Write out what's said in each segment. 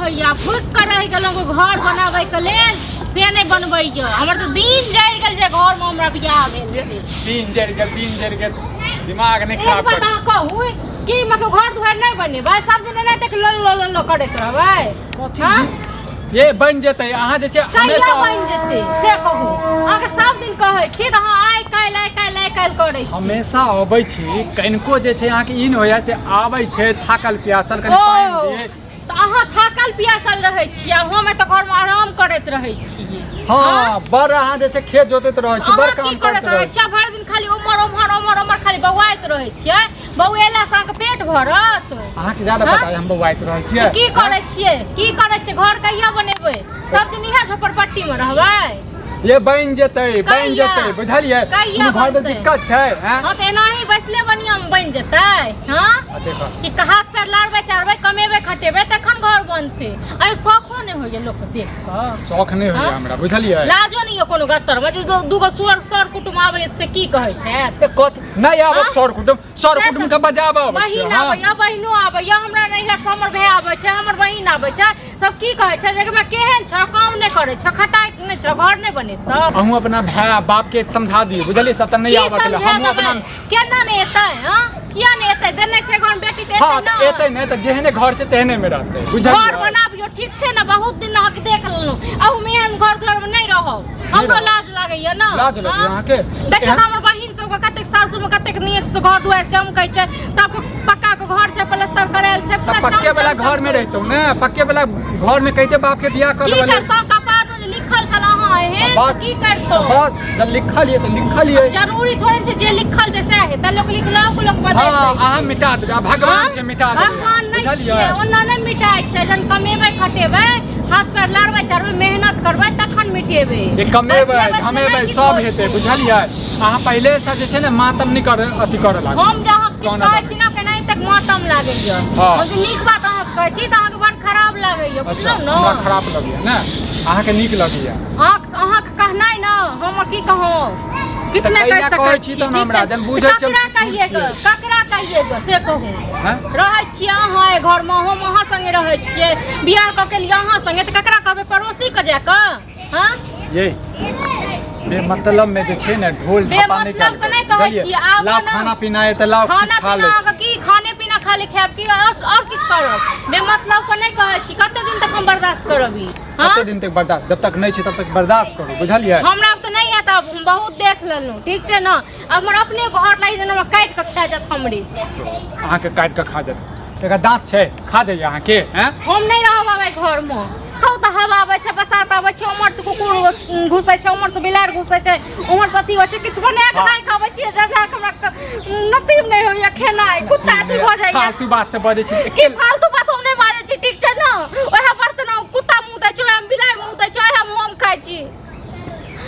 होइया फुक कर रह गेलो घर बनावे के लेल से नहीं बनबैया हमर तो दिन जाय गेल जे घर में हमरा बियाह भेल दिन जर गेल दिमाग नहीं खराब कर बता कहू कि मतलब घर दुआर नहीं बने भाई सब दिन नहीं देख लो करत रहबै हां ये बन जेतै अहाँ जे छै हमेशा बन जेतै से कहू अहाँ के सब दिन कहै छी त अहाँ आइ काल्हि करै छी हमेशा अबै छी कनिको जे छै अहाँ के ई न होया से आबै छै थाकल प्यासल कनि पानी दिए त अहाँ थाकल प्यासल रहै छी हम त घर में आराम करैत रहै छी हां बड़ अहाँ जे छै खेत जोतैत रहै छी बड़ काम करैत रहै छी भर दिन खाली उमर खाली बौआइत रहै छियै बौएला से अहाँके पेट भरत अहाँ के ज्यादा पता है हम बौआइत रहै छियै की करै छियै घर कहिया बनेबै सब दिन इहे झोपड़पट्टी में रहबै ये बन जेतै बुझलियै घर में दिक्कत छै हां त एनाही बैसले बनिया में बन जेतै हां देखो कि हाथ पैर लारबै चारबै कमेबै खटेबै तखन घर बनतै अय शौखो नहीं होइए लोक देख के शौक नहीं होइए हमरा बुझलियै लाजो नहीं कोनो गत्तर में जे दूगो सर कुटुम आबै से की कहैत हैत कत नहीं आबै सर कुटुम के बजाबा आबै बहिन आबै बहिनो आबै हमरा नहीं हट हमर भाई आबै छै हमर बहिन आबै छै सब की कहै छै जे मैं केहन छ काम नहीं करे छ खटाई नहीं छ घर नहीं बने त अहूँ अपना भाई बाप के समझा दियो बुझलियै सब त नहीं आबै के हम अपना केना नहीं एतै हां किया नहीं एतै देने छै घर बेटी त हां त एतै नहीं त जेहने घर छै तेहने में रहतै बुझलियै घर बनाबियो ठीक छै ना बहुत दिन हक देख लेलु अब मैं घर द्वार में नहीं रहब हमरो लाज लागैया ना लाज लागैया अहाँ के देखियो हमर बहिन सब के कतेक सासु में कतेक नीक से घर द्वार चमकै छै सब पक्का के घर छै प्लास्टर करायल छै पक्के वाला घर में रहतौ ना पक्के वाला घर में कहते बाप के बियाह कर देबे की करतौ कपार में लिखल छल अहाँ हे की करतौ बस जब लिखल है तो लिखल है जरूरी थोड़े से जे लिखल छै से हेतै लोग लिखलौ लोग बदल हां अहाँ मिटा देबे भगवान छै मिटा देबे भगवान नहीं छै ओना नहीं मिटाय छै जन कमेबै खटेबै हाथ पैर लारबै चारबै मेहनत करबै तखन मिटेबै ये कमेबै धमेबै सब हेतै बुझलियै अहाँ पहले से जे छै ने मातम नहीं कर अथी करे लाग हम जहाँ किछ कहै छी ना केनाइ तक मातम लागैया हम जे नीक बात अहाँ कहै छी त अहाँ के बड़ खराब लागैया बुझलौ न हमरा खराब लगैया ना अहाँ के नीक लगैया अहाँ के कहनाइ न हम की कहौ किछ नहीं कर सकै छी त हमरा जब बुझै छी ककरा कहिएगा से कहू रहै छी अहाँ घर में हम अहाँ संगे रहै छियै बियाह क के लिए अहाँ संगे त ककरा कहबै पड़ोसी के जाके हां ये बेमतलब में जे छै ने ढोल छापा नहीं कर बेमतलब के नहीं कहै छी आब लाओ खाना पीना है त लाओ कुछ खा ले की खाने पीना खाली खाब की और किछ करब बेमतलब के नहीं कहै छी कते दिन तक हम बर्दाश्त करबी कते दिन तक बर्दाश्त जब तक नहीं छै तब तक बर्दाश्त करू बुझलियै हमरा त नहीं है तब हम बहुत देख लेलु ठीक छै ना हमर अपने घर लागि जेना काट के खा जात हमरे अहाँ के काट के खा जात एका दांत छै खा जाइए अहाँ के हैं हम नहीं रहबै घर में हौ त हवा आबै छै बसात आबै छै उमर से कुकुर घुसै छै उमर से बिलाड़ घुसै छै उमर से अथी होइ छै किछ बना के खाइ खाबै छियै जरा हमरा नसीब नहीं होइया खेनाइ कुत्ता अथी भ जाइया फालतू बात से बजै छी की फालतू बात हम नहीं बाजै छी ठीक छै ना ओहे बर्तन कुत्ता मुंह दै छै ओहे बिलाड़ मुंह दै छै ओहे हम खाइ छी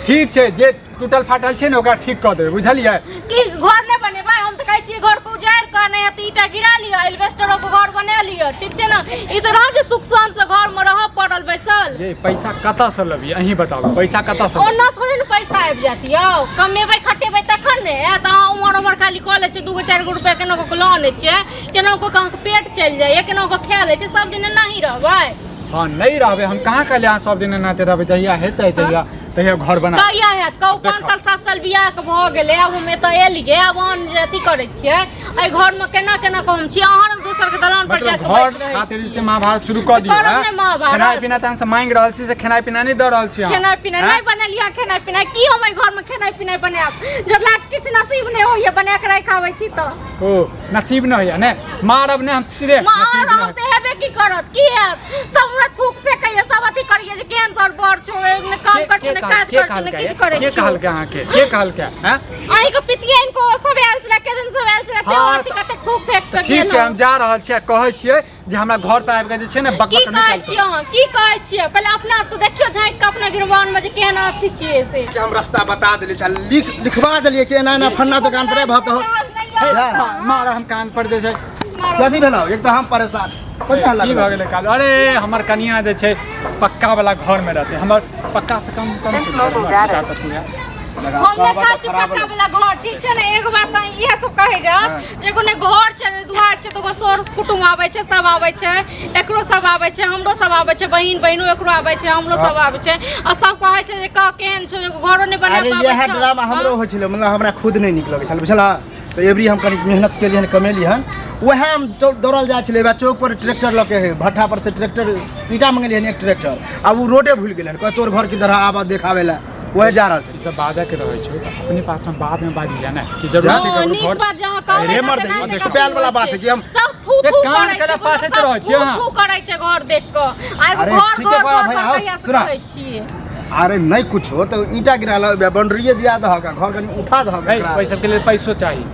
ठीक छै जे टूटल फाटल छै ने ओकरा ठीक कर देबै बुझलियै की घर नहीं बनेबै हम त कहै छी घर को उजाड़ के नहीं हती ईटा गिरा लियो एल्वेस्टर को घर बना लियो ठीक छै ना ई त रह जे सुख शांति से घर में रह पड़ल बैसल ये पैसा कता से लबी अहीं बताबू पैसा कता से ओना थोड़ी न पैसा आबि जाती यौ कमेबै खटेबै तखन ने त अहाँ उमर खाली क लै छै 2-4 रुपया केना को लऽ लै छियै केना को कहाँ के पेट चलि जाइए केना को खा लै छै सब दिन नहीं रहबै हां नहीं रहबै हम कहाँ कहले अहाँ सब दिन एनाते रहबै जहिया हेतै तहिया घर बना कहिया हैत कहू 5 साल 7 साल बियाह के भ गेलै अब हम एतऽ एलियै अब अहाँ जे अथी करै छियै एहि घर में केना केना कहम छी अहाँ दोसर के दलान पर जाके बैठ घर खातिर से महाभारत शुरू कर दियो खाना पीना त हम मांग रहल छी से खाना पीना नहीं द रहल छी खाना पीना नहीं बनेलिया खाना पीना की हम एहि घर में खाना पीना बनाएब जब लाग किछ नसीब नहीं होइए बना के राखाबै छी त ओ नसीब न होइए ने मारब ने हम सीधे नसीब न त हेबे की करत की हैत सब हमरा थूक फेकैया सब अथी करिए जे केहन तोर बड़ छौ काम करछ काज करछ किछ करै के कहल के अहाँ के कहल के हैं आइ के पितिया इनको सब आयल छला के दिन सब आयल छला से अथी कते थूक फेक के ठीक छै हम जा रहल छी कहै छियै जे हमरा घर त आबि के जे छै ने बकबक नहीं करत की कहै छियै पहले अपना तो देखियो झांक के अपना गिरबान में जे केहन अथी छियै से हम रास्ता बता देले चल लिखवा देलिए के एना फन्ना दुकान पर भत हो मार हम कान पर दे छै कथी भेलौ एक त हम परेशान की भ गेलै काल अरे हमर कनिया जे छै पक्का वाला घर में रहते हमर पक्का से कम हमने का चिपटा वाला घर ठीक छै ने एगो बात इहे सब कहे जा एगो ने घर छै दुआर छै तो सोर कुटुम आबै छै सब आबै छै एकरो सब आबै छै हमरो सब आबै छै बहिन बहिनो एकरो आबै छै हमरो सब आबै छै आ सब कहै छै जे का केहन छै घरो नै बना पाबै छै। अरे यह ड्रामा हमरो होइ छलै मतलब हमरा खुद नहीं नीक लगै छल बुझला तो एवरी हम कनी मेहनत केलिए हन कमेली हन वह हम दौड़ल जाइ छलै चौक पर ट्रैक्टर लऽ के भट्ठा पर से ट्रैक्टर ईटा मंगलिए हन एक ट्रैक्टर अब वो रोडे भूल गेलै कह तोर घर की तरह आबा देखावे ला वह जा रहल छै। ई सब बाधा के रहै छै त अपने पास में बाद में बाजी जाना कि जरूर छै ककरो नीक घर बात जहाँ कहै अरे मर्द ये छुपैल वाला बात है कि हम सब थू एक थू कान करै केला छै पाथे त रहै छै हां थू करै छै घर देख के आ अरे घर ठीके घर कहला भाई, आओ, कहिया से सुना। कहै छियै अरे नहीं कुछ हो तो ईटा गिरा बाउंड्री दिया दह का घर कनी उठा दह भाई पैसा के लिए पैसो चाहिए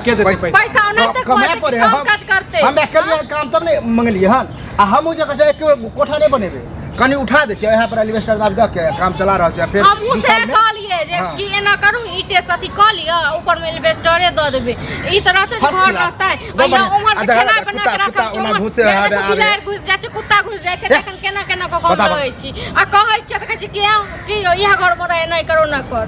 के देते पैसा पैसा नहीं तो कमाए कोई पड़े काम काज करते हम अकेले काम तब नहीं मंगलिए हन आ हम जगह से एक कोठा नहीं बनेबे कनी उठा दे छै यहाँ पर एलिवेस्टर दाब दे के काम चला रहल छै फिर हम दू उसे साल में कहलिए जे हाँ। कि एना करू ईटे से अथी क लिया ऊपर में एलिवेस्टरे द देबे ई तरह से फर्स्ट घर क्लास। रहता है दो और यहाँ बढ़िया। उमर से आ खेला देखा, बना के कुत्ता रखल छै ओना उमर घुसे से आबे आबे। बिलाड़ घुस जाय छै कुत्ता घुस जाय छै देखन केना केना को घर बताबऽ। रहै छी आ कहै छै त कहै छै कि यह घर में रहे नहीं करो ना कर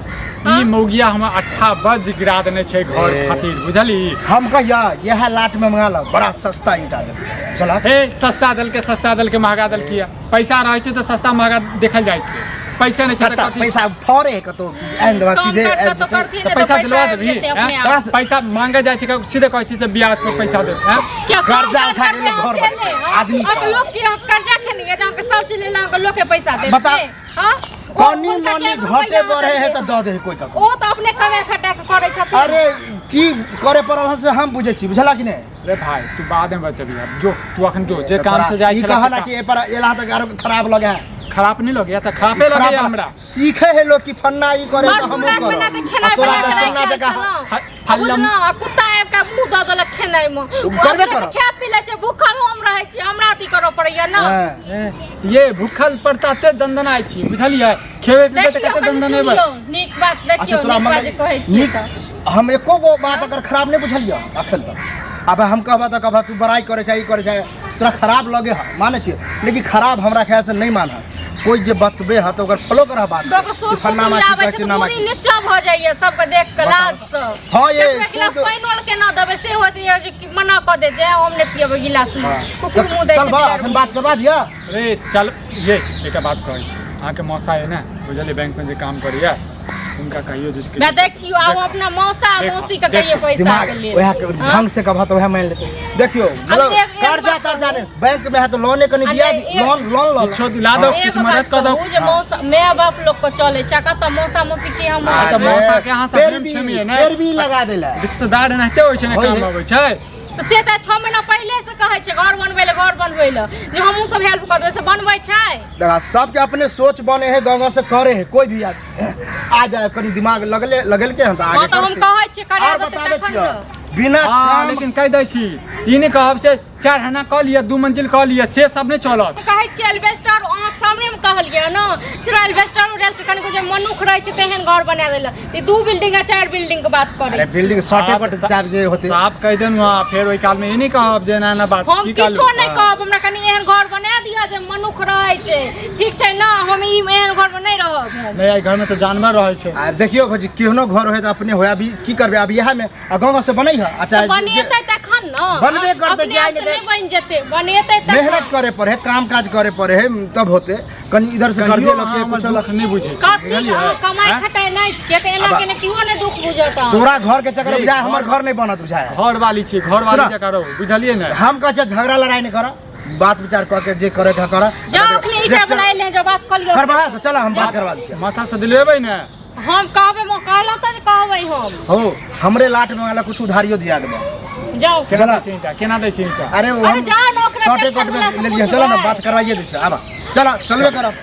ई मौगिया हम 8 बज गिरा देने छै घर ए। खातिर बुझली। हम कहिया यह लाट में मंगा लो बड़ा सस्ता ईटा दे चला हे सस्ता दल के महंगा दल किया पैसा रहै छै त सस्ता महंगा देखल जाइ छै पैसा नहीं छै त कथी पैसा फरे है कतो एंड दवा सीधे तो करती तो पैसा दिलवा देबी देते अपने हैं? आप। पैसा मांगे जाइ छै सीधे कहै छै से ब्याज पर पैसा दे हैं? क्या कर्जा उठा के लोग घर बने, आदमी अब का। लोग के कर्जा खेनी है जहाँ के सब चीज लेला के लोग के पैसा दे बता। कनी मनी घटे बढ़े है तो दे दे कोई का ओ तो अपने कमे खटा के करे छथिन अरे की करे पर से हम बुझे छी बुझला कि नहीं रे भाई तू बाद में बचबी अब जो तू अखन जो जे काम से जाइ ई छै कहा ना कि ए पर एला तक आरो खराब लगे खराब नहीं लगे त खराबे लगे हमरा सीखे है लोग कि फन्ना ई करे तो हम करो बना के खेनाइ आ तोरा बना तो के चन्ना राखि जगह फल्लम ना कुत्ता आब के मुंह द देलक खेनाइ में करबे करब। खा पी ले छै भूखल हम रहै छी हमरा अथी करऽ पड़ैया ना ये भूखल पड़ताते दंदनाइ छी बुझलियै खेबे पीबे त कते दंदन हेबै नीक बात अच्छा देखियो तोरा नीक बात जे कहै छी नीक हम एको गो बात अगर खराब नहीं बुझलियो अखन तक अब हम कहबा त कहबा तू बड़ाई करे छै ई करे छै तोरा खराब लगे है माने छी लेकिन खराब हमरा ख्याल से नहीं माना कोई जे बतबे है तो ओकर फॉलो करा बात लोग सोच फन्ना के मा आबै की छै कहै तो नामा पूरी नीचा भ जाइए सबके देख के लाज से हाँ, ये एक गिलास तो- पानि वाला के ना देबै से होत ये जे कि मना क दे जे हम नहीं पियब गिलास में कुकुर मुंह दे चल बा अखन बात करवा दिया रे चल ये एक बात कहै छी अहाँ के मौसा है ना बुझलियै बैंक में जे काम करिया उनका कहियो जिसके मैं देखियो अब अपना मौसा मौसी के कहिए पैसा दिमाग के लिए वह ढंग से कहबा तो वह मान लेते देखियो मतलब कर्जा तर्जा ने बैंक में है तो लोन कनी दिया लोन लो कुछो दिला दो कुछ मदद कर दो जे मौसा माय बाप लोग को चले छै कत मौसा मौसी के हम तो मौसा के यहाँ से प्रेम छे में ना फिर भी लगा देला रिश्तेदार एनाहिते होइ छै ने काम अबै छै तो से त 6 महीना पहले से कहै छै घर बनबै ले जे हमहू सब हेल्प कर देबै से बनबै छै देखा सबके अपने सोच बने है गाँव से करे है कोई भी आ जाए कनी दिमाग लगल के हम तो आगे तो हम कहै छी करे और तो बताबे तखन छियो न। बिना हाँ काम लेकिन कह दै छी ई नहीं कहब से 4 हना कह लिया 2 मंजिल कह लिया से सब नहीं चलत कहै छी एल्वेस्टर अहाँ सामने में कहलियै न चलो एल्वेस्टर उड़ेल के कनी जे मनुख रहै छै तेहन घर बना देला ई 2 बिल्डिंग आ 4 बिल्डिंग के बात अरे करै बिल्डिंग शॉर्टे कट जाब जे होते साफ कह देन वहाँ फिर ओई काल में ई नहीं कहब जे ना बात हम की काल किछो नहीं कहब हमरा कनी एहन घर बना दिया जे मनुख रहै छै ठीक छै ना हम ई एहन घर में नहीं रहब हम नहीं आई घर में तो जानवर रहे छै आ देखियो भजी केहनो घर होय त अपने होय अभी की करबे अब यह में गाँव से बनै है अच्छा बनेतै तखन न बनबे करतै, अपने जाय आप ने से दे। नहीं बन जेतै बनेतै तखन मेहनत करे पड़े काम काज करे पड़े है तब होते कनी इधर से कर्जे लोग के हमर कुछ दुख नहीं बुझे छै कथी बुझलियै अहाँ कमाई हैं? खटाई नहीं छियै त एना अब- के ने कियो ने दुख बुझत तोरा घर के चक्कर नहीं, बुझाए हमर घर- घर नहीं बनत बुझाए घर वाली छी घर वाली सुना। जे करो बुझलियै ने हम कह छै झगड़ा लड़ाई नहीं कर बात विचार कह के जे करे के कर जाओ अखनी ईटा बनाइ ले जो बात कर लियो करवा तो चला हम बात करवा दी मसा से दिलवेबै ने हम कहबे म कहला त जे कहबै हम हो हमरे लाट में वाला कुछ उधारियो दिया देबो जाओ केना चला। दै छै ईंटा केना दै छै ईंटा अरे वो अरे हम जाओ नौकरी शॉर्टे देखै कट वाला में से ले लिया पूछो चला ना है। बात करवाइए दे आबा चला चलबे करब